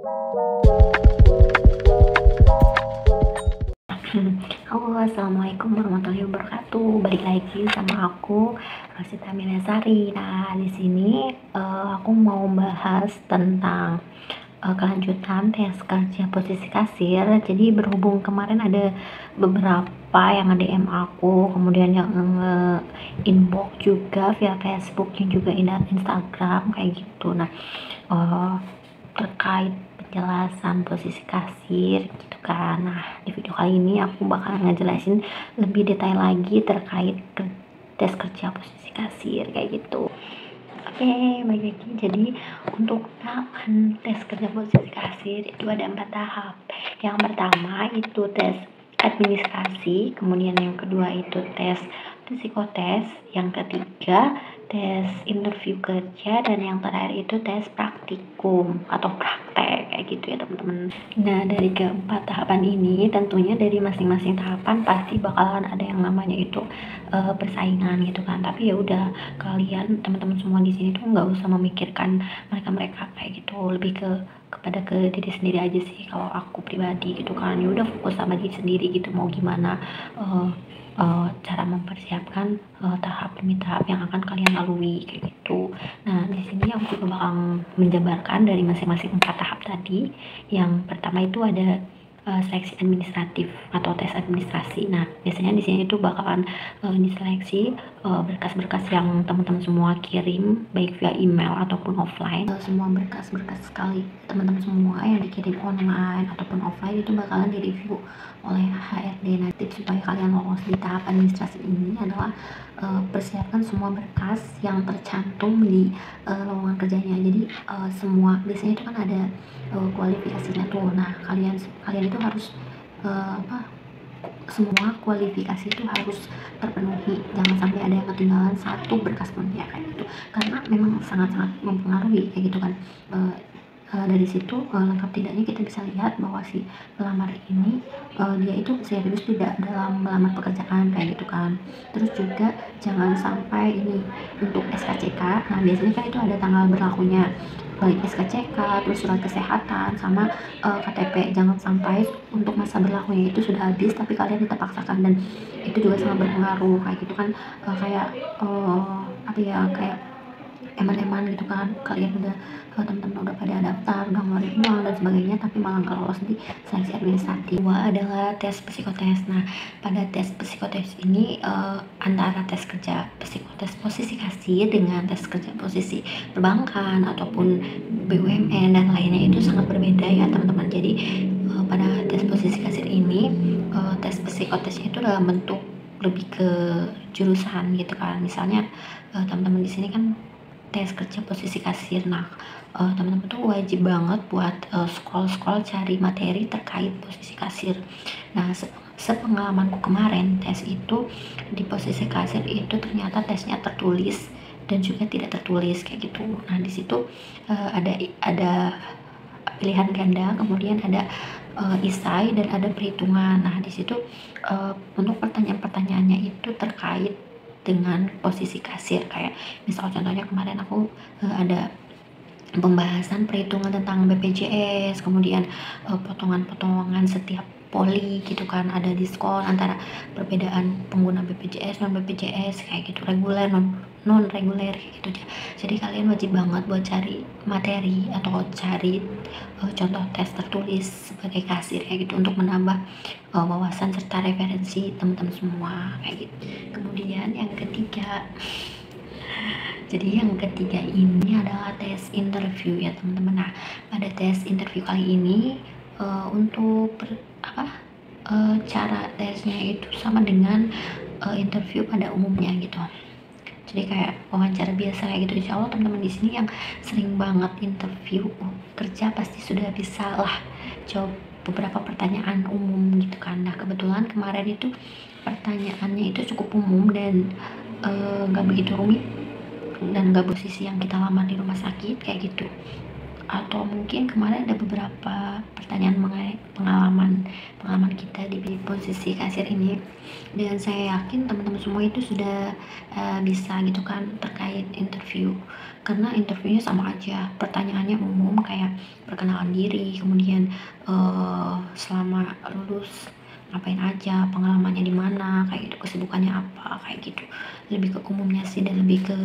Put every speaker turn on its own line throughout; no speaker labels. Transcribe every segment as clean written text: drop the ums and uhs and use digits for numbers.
Halo, assalamualaikum warahmatullahi wabarakatuh. Balik lagi sama aku, Rosita Minasari. Nah, di sini aku mau bahas tentang kelanjutan tes kerja posisi kasir. Jadi berhubung kemarin ada beberapa yang DM aku, kemudian yang inbox juga via Facebook dan juga Instagram kayak gitu. Nah, eh, terkait penjelasan posisi kasir gitu kan. Nah, di video kali ini aku bakal ngejelasin lebih detail lagi terkait tes kerja posisi kasir kayak gitu. Oke, baik lagi. Jadi untuk tahapan tes kerja posisi kasir itu ada 4 tahap. Yang pertama itu tes administrasi, kemudian yang kedua itu tes psikotes, yang ketiga tes interview kerja, dan yang terakhir itu tes praktikum atau praktek kayak gitu ya teman-teman. Nah, dari keempat tahapan ini tentunya dari masing-masing tahapan pasti bakalan ada yang namanya itu persaingan gitu kan. Tapi ya udah, kalian teman-teman semua di sini tuh nggak usah memikirkan mereka kayak gitu, lebih kepada ke diri sendiri aja sih kalau aku pribadi gitu kan. Ya udah, fokus sama diri sendiri gitu, mau gimana cara mempersiapkan tahap demi tahap yang akan kalian lalui kayak gitu. Nah, di sini aku juga bakal menjabarkan dari masing-masing 4 tahap tadi. Yang pertama itu ada seleksi administratif atau tes administrasi. Nah, biasanya di sini itu bakalan diseleksi berkas-berkas yang teman-teman semua kirim baik via email ataupun offline. Semua berkas-berkas sekali teman-teman semua yang dikirim online ataupun offline itu bakalan direview oleh HRD. Nah, tips supaya kalian lolos di tahap administrasi ini adalah persiapkan semua berkas yang tercantum di lowongan kerjanya. Jadi semua biasanya itu kan ada kualifikasinya tuh. Nah, kalian itu harus semua kualifikasi itu harus terpenuhi, jangan sampai ada yang ketinggalan satu berkas pun ya kayak gitu, karena memang sangat-sangat mempengaruhi kayak gitu kan. Dari situ lengkap tidaknya kita bisa lihat bahwa si pelamar ini dia itu serius tidak dalam melamar pekerjaan kayak gitu kan. Terus juga jangan sampai ini untuk SKCK. Nah, biasanya kan itu ada tanggal berlakunya, baik SKCK, terus surat kesehatan sama KTP. Jangan sampai untuk masa berlakunya itu sudah habis tapi kalian tetap paksakan, dan itu juga sangat berpengaruh kayak gitu kan. Kayak kayak eman-eman gitu kan, kalian udah teman-teman udah pada daftar, udah ngeluarin uang dan sebagainya, tapi malah nggak lolos di seleksi administratif. Kedua adalah tes psikotes. Nah, pada tes psikotes ini antara tes kerja psikotes posisi kasir dengan tes kerja posisi perbankan ataupun BUMN dan lainnya itu sangat berbeda ya teman-teman. Jadi pada tes posisi kasir ini tes psikotesnya itu dalam bentuk lebih ke jurusan gitu kan. Misalnya teman-teman di sini kan tes kerja posisi kasir. Nah, teman-teman tuh wajib banget buat scroll cari materi terkait posisi kasir. Nah, sepengalamanku kemarin tes itu di posisi kasir itu ternyata tesnya tertulis dan juga tidak tertulis kayak gitu. Nah, di situ ada pilihan ganda, kemudian ada isai dan ada perhitungan. Nah, di situ untuk pertanyaan-pertanyaannya itu terkait dengan posisi kasir. Kayak misal contohnya kemarin aku ada pembahasan perhitungan tentang BPJS, kemudian potongan-potongan setiap poli gitu kan, ada diskon antara perbedaan pengguna BPJS non BPJS kayak gitu, reguler non reguler gitu aja. Jadi kalian wajib banget buat cari materi atau cari contoh tes tertulis sebagai kasir kayak gitu untuk menambah wawasan serta referensi teman-teman semua kayak gitu. Kemudian yang ketiga, jadi yang ketiga ini adalah tes interview ya teman-teman. Nah, pada tes interview kali ini untuk cara tesnya itu sama dengan interview pada umumnya gitu. Jadi kayak wawancara biasa kayak gitu. Insya Allah teman-teman di sini yang sering banget interview kerja pasti sudah bisa lah jawab beberapa pertanyaan umum gitu kan. Nah, kebetulan kemarin itu pertanyaannya itu cukup umum dan nggak begitu rumit dan nggak posisi yang kita lamar di rumah sakit kayak gitu. atau mungkin kemarin ada beberapa pertanyaan mengenai pengalaman kita di posisi kasir ini, dan saya yakin teman-teman semua itu sudah bisa gitu kan terkait interview, karena interviewnya sama aja, pertanyaannya umum kayak perkenalan diri, kemudian selama lulus ngapain aja, pengalamannya di mana, kayak gitu, kesibukannya apa, kayak gitu, lebih ke umumnya sih dan lebih ke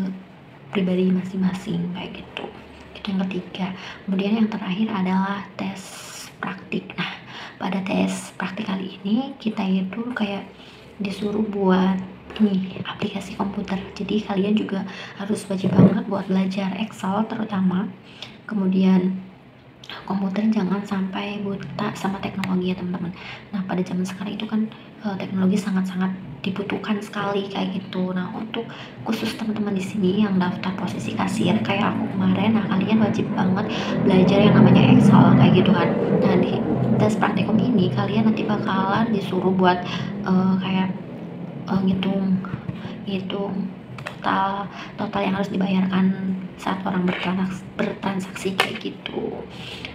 pribadi masing-masing kayak gitu. Itu yang ketiga. Kemudian yang terakhir adalah tes praktik. Nah, pada tes praktik kali ini kita itu kayak disuruh buat ini aplikasi komputer. Jadi kalian juga harus wajib banget buat belajar Excel terutama. Kemudian komputer jangan sampai buta sama teknologi ya teman-teman. Nah, pada zaman sekarang itu kan teknologi sangat-sangat dibutuhkan sekali kayak gitu. Nah, untuk khusus teman-teman di sini yang daftar posisi kasir kayak aku kemarin, nah kalian wajib banget belajar yang namanya Excel kayak gitu kan. Nah, di tes praktikum ini kalian nanti bakalan disuruh buat kayak ngitung total yang harus dibayarkan saat orang bertransaksi kayak gitu.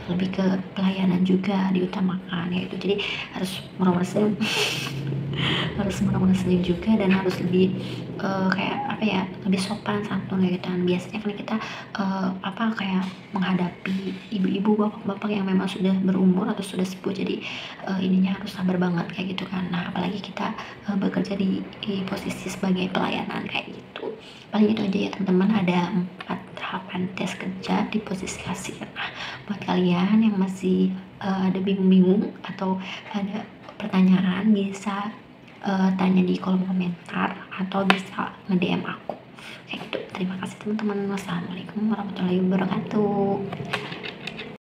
Lebih ke pelayanan juga diutamakan yaitu, jadi harus benar-benar senyum harus benar-benar senyum juga, dan harus lebih kayak apa ya, lebih sopan santun gitu kan. Biasanya kan kita kayak menghadapi ibu-ibu, bapak-bapak yang memang sudah berumur atau sudah sepuh, jadi ininya harus sabar banget kayak gitu kan. Nah, apalagi kita bekerja di posisi sebagai pelayanan kayak gitu. Paling itu aja ya teman-teman, ada 4 tahapan tes kerja di posisi kasir. Nah, buat kalian yang masih ada bingung-bingung atau ada pertanyaan, bisa tanya di kolom komentar atau bisa nge-DM aku kayak gitu. Terima kasih teman-teman. Wassalamualaikum warahmatullahi wabarakatuh.